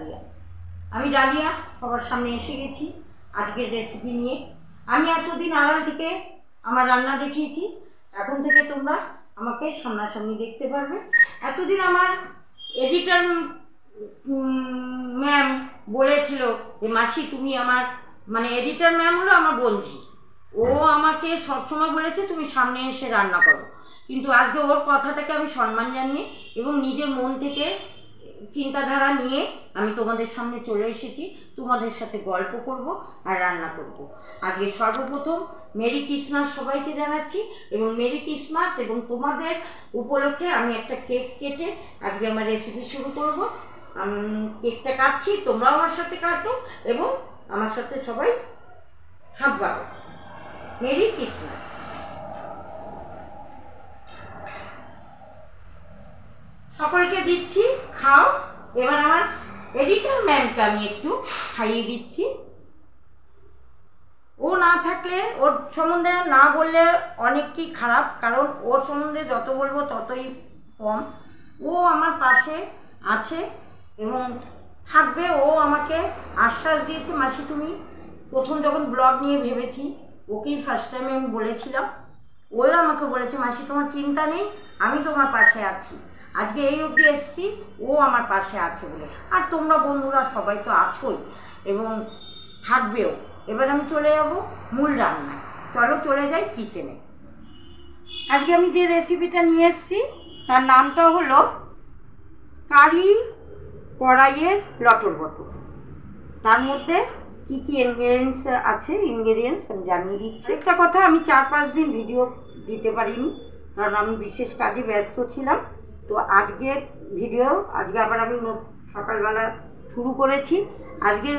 Dahlia. আমি dahlia সবার সামনে এসে গেছি আজকের রেসিপি নিয়ে। আমি এতদিন আড়াল থেকে আমার রান্না দেখিয়েছি, এখন থেকে তোমরা আমাকে সামনাসামনি দেখতে পারবে। এতদিন আমার এডিটর ম্যাম বলেছিল যে মাসি তুমি আমার, মানে এডিটর ম্যাম হলো আমার বন্ধু, ও আমাকে সবসময় বলেছে তুমি সামনে এসে রান্না করো। কিন্তু আজকে ওর কথাটাকে আমি সম্মান জানিয়ে এবং নিজের মন থেকে চিন্তাধারা নিয়ে আমি তোমাদের সামনে চলে এসেছি, তোমাদের সাথে গল্প করব আর রান্না করব। আজকে সর্বপ্রথম মেরি ক্রিসমাস সবাইকে জানাচ্ছি এবং মেরি ক্রিসমাস এবং তোমাদের উপলক্ষে আমি একটা কেক কেটে আজকে আমার রেসিপি শুরু করব। কেকটা কাটছি, তোমরাও আমার সাথে কাটো এবং আমার সাথে সবাই হাত বাড়ো। Merry Christmas. সকলকে দিচ্ছি, খাও। এবার আমার এডিটর ম্যামকে আমি একটু খাইয়ে দিচ্ছি। ও না থাকলে, ওর সম্বন্ধে না বললে অনেকই খারাপ, কারণ ওর সম্বন্ধে যত বলবো ততই কম। ও আমার পাশে আছে এবং থাকবে। ও আমাকে আশ্বাস দিয়েছে, মাসি তুমি প্রথম যখন ব্লগ নিয়ে ভেবেছি, ওকেই ফার্স্ট টাইমে আমি বলেছিলাম, ওই আমাকে বলেছে মাসি তোমার চিন্তা নেই, আমি তোমার পাশে আছি। আজকে এই অবধি এসছি ও আমার পাশে আছে বলে। আর তোমরা বন্ধুরা সবাই তো আছোই এবং থাকবেও। এবার আমি চলে যাব মূল রান্নায়। চলো চলে যাই কিচেনে। আজকে আমি যে রেসিপিটা নিয়ে এসেছি তার নামটা হলো কারি কড়াইয়ের লটর বটর। তার মধ্যে কী কী ইনগ্রেডিয়েন্টস আছে ইনগ্রেডিয়েন্টস আমি জানিয়ে দিচ্ছি। একটা কথা, আমি 4-5 দিন ভিডিও দিতে পারিনি কারণ আমি বিশেষ কাজে ব্যস্ত ছিলাম। তো আজকের ভিডিও আজকে আবার আমি সকালবেলা শুরু করেছি। আজকের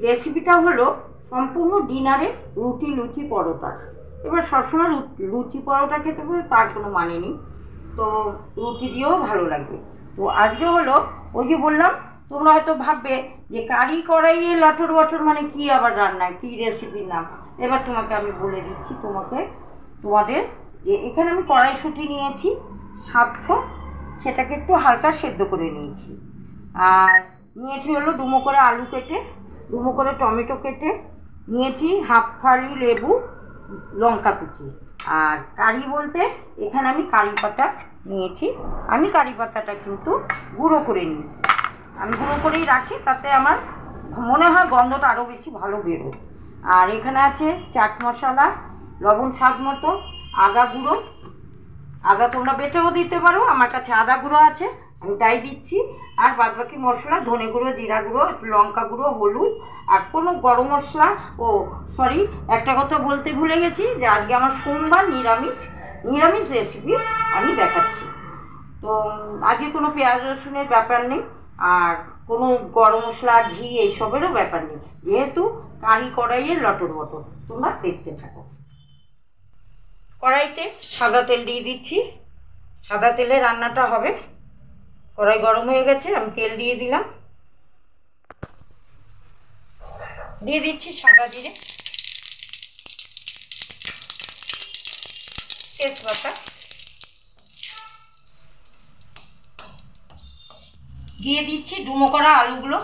রেসিপিটা হলো সম্পূর্ণ ডিনারে রুটি লুচি পরোটা। এবার সবসময় লুচি পরোটা খেতে পারে তার কোনো মানে নেই, তো রুটি দিয়েও ভালো লাগবে। তো আজকে হলো ওই যে বললাম, তোমরা হয়তো ভাববে যে কারি কড়াইয়ে লটর বটর মানে কী আবার রান্নায় কী রেসিপির নাম। এবার তোমাকে আমি বলে দিচ্ছি তোমাদের যে এখানে আমি কড়াইশুঁটি নিয়েছি 700, সেটাকে একটু হালকা সেদ্ধ করে নিয়েছি। আর নিয়েছি হলো ডুমো করে আলু কেটে, ডুমো করে টমেটো কেটে নিয়েছি, হাফ ফালি লেবু, লঙ্কা কুচি। আর কারি বলতে এখানে আমি কারি পাতা নিয়েছি। আমি কারি পাতাটা কিন্তু গুঁড়ো করে নিই, আমি গুঁড়ো করেই রাখি, তাতে আমার মনে হয় গন্ধটা আরও বেশি ভালো বেরোয়। আর এখানে আছে চাট মশলা, লবণ স্বাদ মতো, আদা গুঁড়ো, আদা তোমরা বেটেও দিতে পারো, আমার কাছে আদা গুঁড়ো আছে আমি তাই দিচ্ছি। আর বাদবাকি মশলা ধনে গুঁড়ো, জিরা গুঁড়ো, লঙ্কা গুঁড়ো, হলুদ, আর কোনো গরম মশলা। ও সরি, একটা কথা বলতে ভুলে গেছি যে আজকে আমার সোমবার, নিরামিষ রেসিপি আমি দেখাচ্ছি। তো আজকে কোনো পেঁয়াজ রসুনের ব্যাপার নেই আর কোনো গরম মশলা ঘি এইসবেরও ব্যাপার নেই, যেহেতু কারি কড়াইয়ের লটর বটর। তোমরা দেখতে থাকো। কড়াইতে সাদা তেল দিয়ে দিচ্ছি, সাদা তেলে রান্নাটা হবে। কড়াই গরম হয়ে গেছে, আমি তেল দিয়ে দিলাম, দিয়ে দিচ্ছি সাদা জিরে, তেজপাতা, দিয়ে দিচ্ছি ডুমো করা আলুগুলো,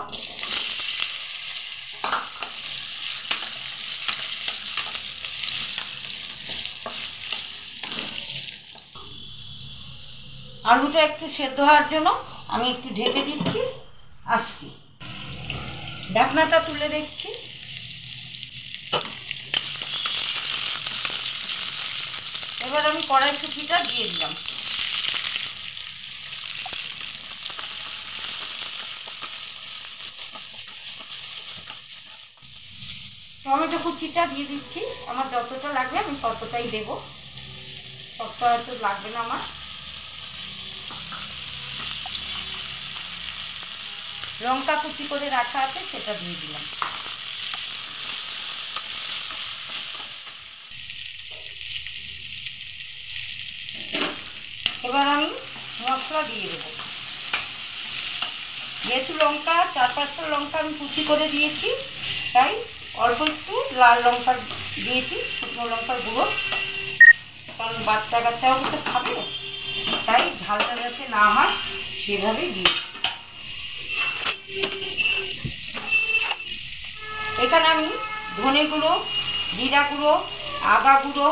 আলুটা একটু সেদ্ধ হওয়ার জন্য আমি একটু ঢেকে দিচ্ছি, আসছি। ঢাকনাটা তুলে দেখছি, এবার আমি কড়াইশুঁটিটা দিয়ে দিলাম, টমেটো কুচিটা দিয়ে দিচ্ছি। আমার যতটা লাগবে আমি ততটাই দেবো, সবটা হয়তো লাগবে না আমার। লঙ্কা কুচি করে রাখা আছে সেটা দিয়ে দিলাম। এবার আমি মশলা দিয়ে দেবো। যেহেতু লঙ্কা 4-5টা লঙ্কা আমি কুচি করে দিয়েছি, তাই অল্প একটু লাল লঙ্কা দিয়েছি, শুকনো লঙ্কার গুঁড়ো, কারণ বাচ্চা কাচ্চাও তো খাবে, তাই ঝালটা যাতে না হয় সেভাবেই দিয়েছি। এখানে আমি ধনে গুঁড়ো, জিরা গুঁড়ো, আদা গুঁড়ো,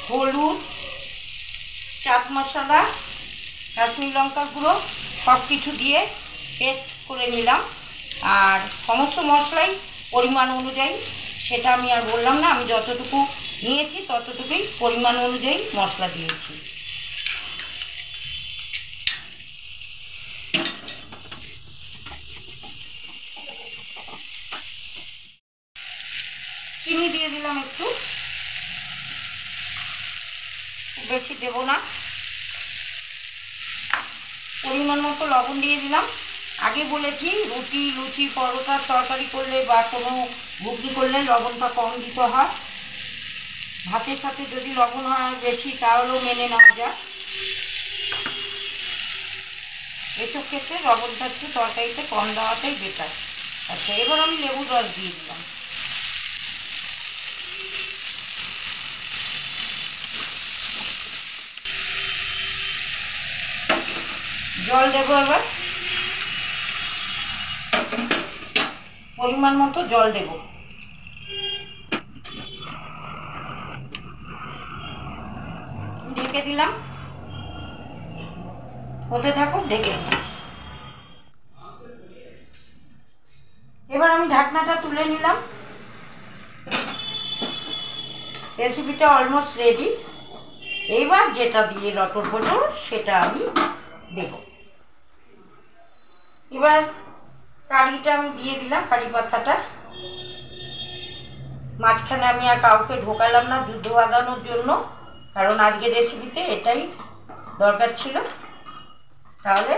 হলুদ, চাট মশলা, কাশ্মীরি লঙ্কার গুঁড়ো সব কিছু দিয়ে পেস্ট করে নিলাম। আর সমস্ত মশলাই পরিমাণ অনুযায়ী, সেটা আমি আর বললাম না, আমি যতটুকু নিয়েছি ততটুকুই পরিমাণ অনুযায়ী মশলা দিয়েছি। চিনি দিয়ে দিলাম একটু, বেশি দেব না। পরিমাণ মতো লবণ দিয়ে দিলাম। আগে বলেছি রুটি, লুচি, পরোটার তরকারি করলে বা কোনো ঘুগনি করলে লবণটা কম দিতে হয়। ভাতের সাথে যদি লবণ হয় বেশি তাহলেও মেনে নেওয়া যায়। এসব ক্ষেত্রে লবণটা একটু তরকারিতে কম দেওয়াটাই বেটার। আচ্ছা, এবার আমি লেবুর রস দিয়ে দিলাম। জল দেবো এবার, পরিমাণ মতো জল দেব। ঢেকে দিলাম, হতে থাকুক, ঢেকে দিচ্ছি। এবার আমি ঢাকনাটা তুলে নিলাম। রেসিপিটা অলমোস্ট রেডি। এইবার যেটা দিয়ে লটর পটর সেটা আমি দেব। এবার কারিটা আমি দিয়ে দিলাম, কারি পাতাটা। মাঝখানে আমি আর কাউকে ঢোকালাম না যুদ্ধ বাঁধানোর জন্য, কারণ আজকে রেসিপিতে এটাই দরকার ছিল। তাহলে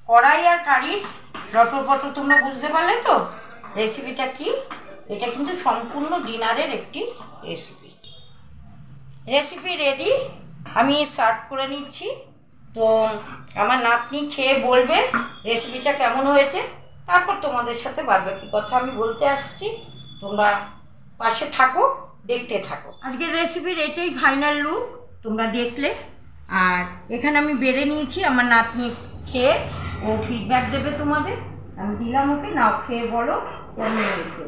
কড়াই আর কারির লটর পটর তোমরা বুঝতে পারলে তো রেসিপিটা কি। এটা কিন্তু সম্পূর্ণ ডিনারের একটি রেসিপি রেডি। আমি সার্ভ করে নিচ্ছি। তো আমার নাতনি খেয়ে বলবে রেসিপিটা কেমন হয়েছে, তারপর তোমাদের সাথে বাদবাকি কথা আমি বলতে আসছি। তোমরা পাশে থাকো, দেখতে থাকো। আজকের রেসিপির এটাই ফাইনাল লুক, তোমরা দেখলে। আর এখানে আমি বেড়ে নিয়েছি, আমার নাতনি খেয়ে ও ফিডব্যাক দেবে তোমাদের। আমি দিলাম ওকে, নাও খেয়ে বলো কেমন হয়েছে।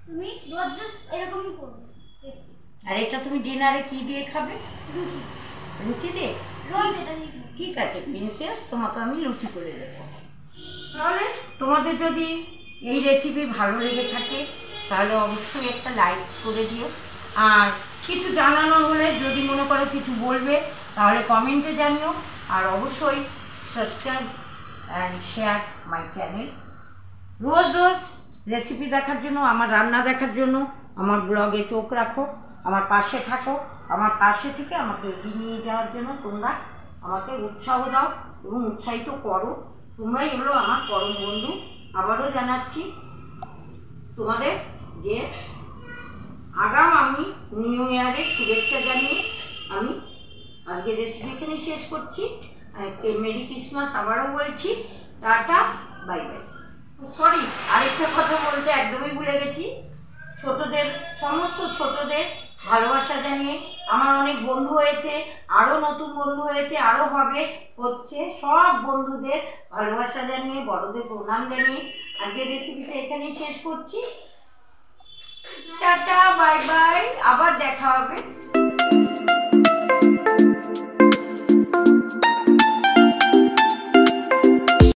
তুমি রোজ রোজ এরকমই করবে। আর এটা তুমি ডিনারে কি দিয়ে খাবে? লুচি। লুচি দিয়ে? রোজ এটা দিয়ে। ঠিক আছে প্রিন্সেস, তোমাকে আমি লুচি করে দেবো। তাহলে তোমাদের যদি এই রেসিপি ভালো লেগে থাকে তাহলে অবশ্যই একটা লাইক করে দিও। আর কিছু জানানোর হলে যদি মনে করো কিছু বলবে তাহলে কমেন্টে জানিও। আর অবশ্যই subscribe and share my channel. Rose rose recipe দেখার জন্য, আমার রান্না দেখার জন্য আমার ব্লগে চোখ রাখো, আমার পাশে থাকো। আমার পাশে থেকে আমাকে এগিয়ে নিয়ে যাওয়ার জন্য তোমরা আমাকে উৎসাহ দাও এবং উৎসাহিত করো। তোমরাই হলো আমার পরম বন্ধু। আবারও জানাচ্ছি তোমাদের যে আগাম আমি নিউ ইয়ারের শুভেচ্ছা জানিয়ে আমি আজকে রেসিপি এখানেই শেষ করছি। মেরি ক্রিসমাস আবারও বলছি। Tata, bye bye. সরি, আরেকটা কথা বলতে একদমই ভুলে গেছি। ছোটদের, সমস্ত ছোটদের ভালোবাসা জানিয়ে, আমার অনেক বন্ধু হয়েছে, আরও নতুন বন্ধু হয়েছে, আরও হবে, হচ্ছে, সব বন্ধুদের ভালোবাসা জানিয়ে, বড়দের প্রণাম জানিয়ে আজকের রেসিপিটা এখানেই শেষ করছি। টাটা, বাই বাই, আবার দেখা হবে।